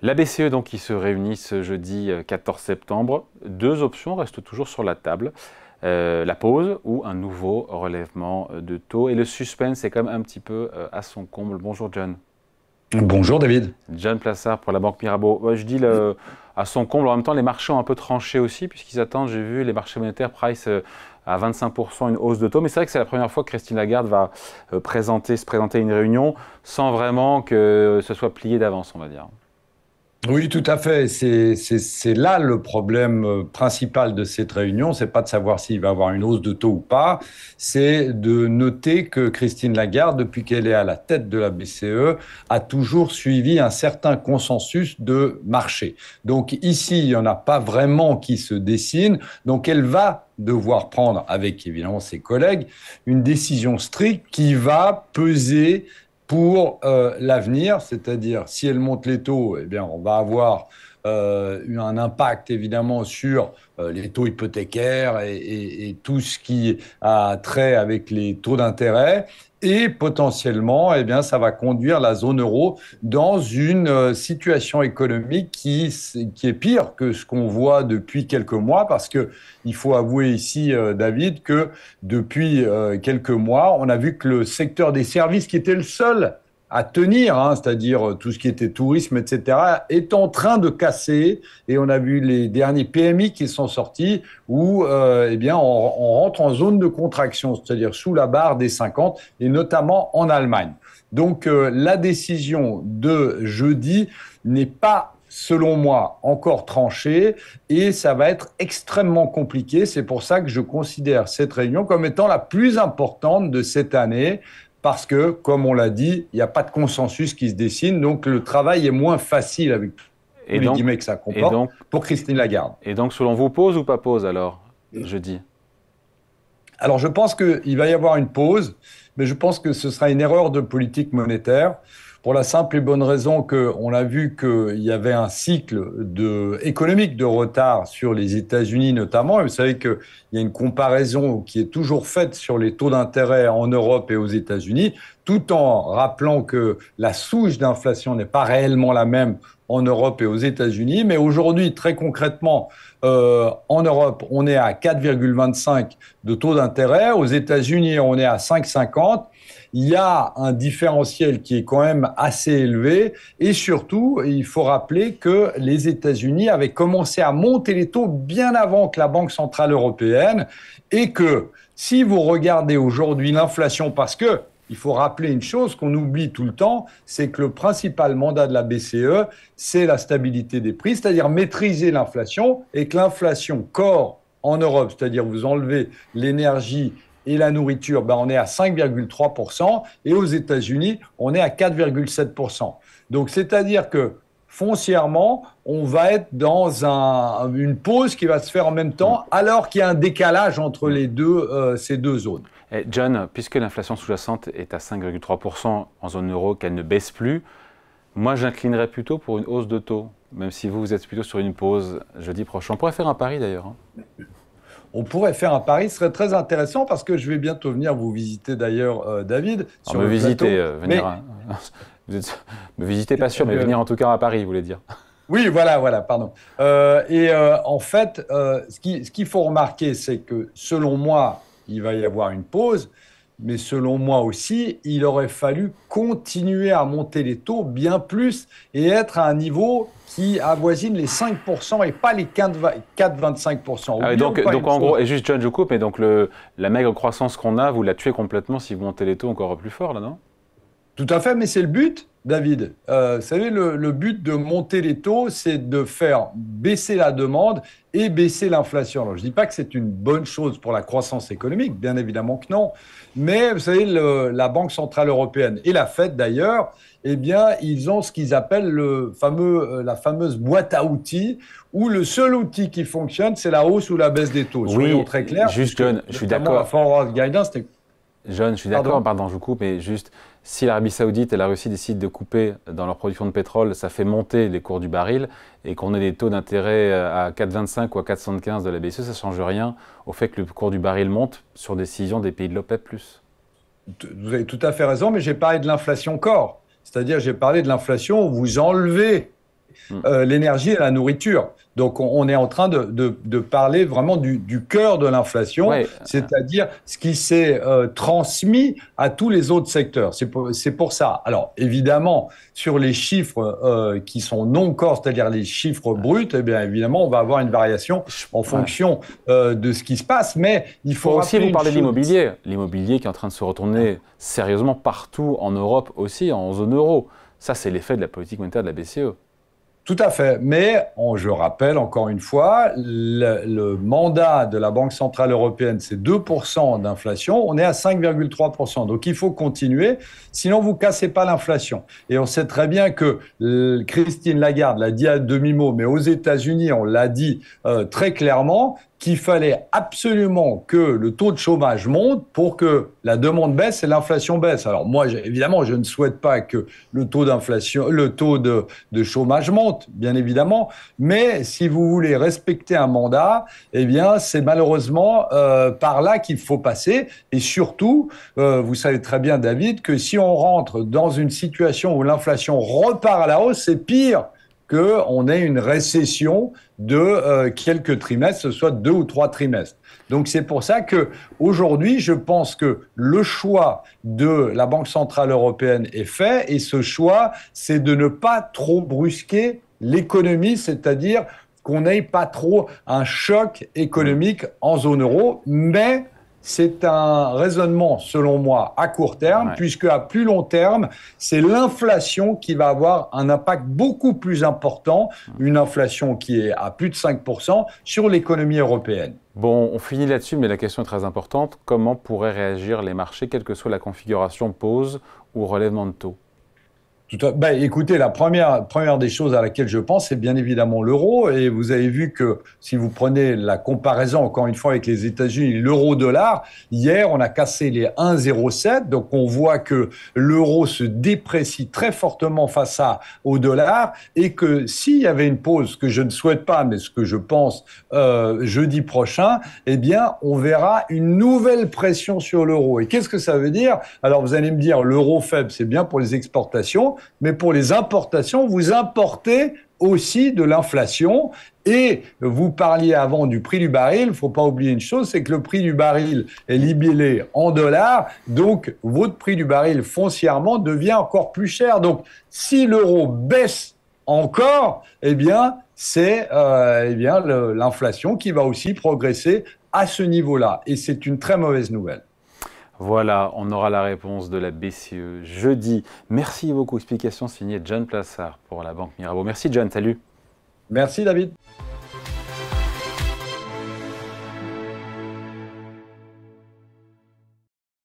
La BCE donc qui se réunit ce jeudi 14 septembre. Deux options restent toujours sur la table. La pause ou un nouveau relèvement de taux. Et le suspense est quand même un petit peu à son comble. Bonjour John. Bonjour David. John Plassard pour la Banque Mirabeau. Je dis à son comble, en même temps les marchés ont un peu tranché aussi puisqu'ils attendent, j'ai vu, les marchés monétaires price à 25% une hausse de taux. Mais c'est vrai que c'est la première fois que Christine Lagarde va se présenter à une réunion sans vraiment que ce soit plié d'avance, on va dire. Oui, tout à fait. C'est là le problème principal de cette réunion. C'est pas de savoir s'il va y avoir une hausse de taux ou pas. C'est de noter que Christine Lagarde, depuis qu'elle est à la tête de la BCE, a toujours suivi un certain consensus de marché. Donc ici, il n'y en a pas vraiment qui se dessine. Donc elle va devoir prendre, avec évidemment ses collègues, une décision stricte qui va peser pour l'avenir, c'est-à-dire si elle monte les taux, eh bien on va avoir un impact évidemment sur les taux hypothécaires et tout ce qui a trait avec les taux d'intérêt. Et potentiellement, eh bien, ça va conduire la zone euro dans une situation économique qui est pire que ce qu'on voit depuis quelques mois, parce que il faut avouer ici, David, que depuis quelques mois, on a vu que le secteur des services, qui était le seul à tenir, c'est-à-dire tout ce qui était tourisme, etc., est en train de casser. Et on a vu les derniers PMI qui sont sortis où eh bien, on rentre en zone de contraction, c'est-à-dire sous la barre des 50, et notamment en Allemagne. Donc la décision de jeudi n'est pas, selon moi, encore tranchée, et ça va être extrêmement compliqué. C'est pour ça que je considère cette réunion comme étant la plus importante de cette année, parce que, comme on l'a dit, il n'y a pas de consensus qui se dessine, donc le travail est moins facile avec tous les guillemets que ça comporte pour Christine Lagarde. Et donc, selon vous, pause ou pas pause alors, jeudi? Alors, je pense qu'il va y avoir une pause, mais je pense que ce sera une erreur de politique monétaire, pour la simple et bonne raison qu'on a vu qu'il y avait un cycle économique de retard sur les États-Unis notamment. Et vous savez qu'il y a une comparaison qui est toujours faite sur les taux d'intérêt en Europe et aux États-Unis, tout en rappelant que la souche d'inflation n'est pas réellement la même en Europe et aux États-Unis. Mais aujourd'hui, très concrètement, en Europe, on est à 4,25 de taux d'intérêt. Aux États-Unis, on est à 5,50. Il y a un différentiel qui est quand même assez élevé. Et surtout, il faut rappeler que les États-Unis avaient commencé à monter les taux bien avant que la Banque centrale européenne. Et que si vous regardez aujourd'hui l'inflation, parce que il faut rappeler une chose qu'on oublie tout le temps, c'est que le principal mandat de la BCE, c'est la stabilité des prix, c'est-à-dire maîtriser l'inflation, et que l'inflation core en Europe, c'est-à-dire vous enlevez l'énergie et la nourriture, on est à 5,3%, et aux États-Unis, on est à 4,7%. Donc, c'est-à-dire que foncièrement, on va être dans une pause qui va se faire en même temps, alors qu'il y a un décalage entre ces deux zones. Et John, puisque l'inflation sous-jacente est à 5,3% en zone euro, qu'elle ne baisse plus, moi j'inclinerais plutôt pour une hausse de taux, même si vous êtes plutôt sur une pause jeudi prochain. On pourrait faire un pari d'ailleurs. On pourrait faire un pari, ce serait très intéressant, parce que je vais bientôt venir vous visiter d'ailleurs, David. Sur me visiter, venir. Me visiter, pas sûr, mais venir en tout cas à Paris, vous voulez dire. Oui, voilà, pardon. En fait, ce qu'il faut remarquer, c'est que selon moi, il va y avoir une pause, mais selon moi aussi, il aurait fallu continuer à monter les taux bien plus et être à un niveau qui avoisine les 5% et pas les 4,25%. Ah, donc en gros, et juste John, je coupe, mais donc la maigre croissance qu'on a, vous la tuez complètement si vous montez les taux encore plus fort, là, non? Tout à fait, mais c'est le but, David. Vous savez, le but de monter les taux, c'est de faire baisser la demande et baisser l'inflation. Alors, je ne dis pas que c'est une bonne chose pour la croissance économique, bien évidemment que non. Mais vous savez, la Banque centrale européenne et la Fed d'ailleurs, eh bien, ils ont ce qu'ils appellent la fameuse boîte à outils, où le seul outil qui fonctionne, c'est la hausse ou la baisse des taux. Oui, soyons très clairs. Juste John, je suis d'accord. La forward guidance, John, je suis d'accord, pardon, je vous coupe, mais juste, si l'Arabie Saoudite et la Russie décident de couper dans leur production de pétrole, ça fait monter les cours du baril, et qu'on ait des taux d'intérêt à 4,25 ou à 4,75 de la BCE, ça ne change rien au fait que le cours du baril monte sur décision des pays de l'OPEP+. Vous avez tout à fait raison, mais j'ai parlé de l'inflation corps. C'est-à-dire, j'ai parlé de l'inflation où vous enlevez l'énergie et la nourriture. Donc, on est en train de parler vraiment du cœur de l'inflation, ouais. C'est-à-dire ce qui s'est transmis à tous les autres secteurs. C'est pour ça. Alors, évidemment, sur les chiffres qui sont non corps, c'est-à-dire les chiffres bruts, eh bien, évidemment, on va avoir une variation en fonction de ce qui se passe. Mais il faut aussi vous parler de l'immobilier. L'immobilier qui est en train de se retourner sérieusement partout en Europe aussi, en zone euro. Ça, c'est l'effet de la politique monétaire de la BCE. Tout à fait, mais je rappelle encore une fois, le mandat de la Banque Centrale Européenne, c'est 2% d'inflation, on est à 5,3%. Donc il faut continuer, sinon vous ne cassez pas l'inflation. Et on sait très bien que Christine Lagarde l'a dit à demi-mot, mais aux États-Unis, on l'a dit très clairement, qu'il fallait absolument que le taux de chômage monte pour que la demande baisse et l'inflation baisse. Alors moi, évidemment, je ne souhaite pas que le taux d'inflation, le taux de chômage monte, bien évidemment, mais si vous voulez respecter un mandat, eh bien, c'est malheureusement par là qu'il faut passer. Et surtout, vous savez très bien, David, que si on rentre dans une situation où l'inflation repart à la hausse, c'est pire qu'on ait une récession de quelques trimestres, ce soit 2 ou 3 trimestres. Donc c'est pour ça qu'aujourd'hui, je pense que le choix de la Banque Centrale Européenne est fait, et ce choix, c'est de ne pas trop brusquer l'économie, c'est-à-dire qu'on n'ait pas trop un choc économique en zone euro, mais c'est un raisonnement, selon moi, à court terme, puisque à plus long terme, c'est l'inflation qui va avoir un impact beaucoup plus important, une inflation qui est à plus de 5% sur l'économie européenne. Bon, on finit là-dessus, mais la question est très importante. Comment pourraient réagir les marchés, quelle que soit la configuration pause ou relèvement de taux ? Écoutez, la première des choses à laquelle je pense, c'est bien évidemment l'euro. Et vous avez vu que si vous prenez la comparaison, encore une fois, avec les États-Unis, l'euro-dollar, hier, on a cassé les 1,07. Donc, on voit que l'euro se déprécie très fortement face au dollar. Et que s'il y avait une pause, ce que je ne souhaite pas, mais ce que je pense jeudi prochain, eh bien, on verra une nouvelle pression sur l'euro. Et qu'est-ce que ça veut dire ? Alors, vous allez me dire, l'euro faible, c'est bien pour les exportations. Mais pour les importations, vous importez aussi de l'inflation. Et vous parliez avant du prix du baril. Il ne faut pas oublier une chose, c'est que le prix du baril est libellé en dollars. Donc, votre prix du baril foncièrement devient encore plus cher. Donc, si l'euro baisse encore, eh bien, c'est l'inflation qui va aussi progresser à ce niveau-là. Et c'est une très mauvaise nouvelle. Voilà, on aura la réponse de la BCE jeudi. Merci beaucoup. Explication signée John Plassard pour la Banque Mirabeau. Merci John, salut. Merci David.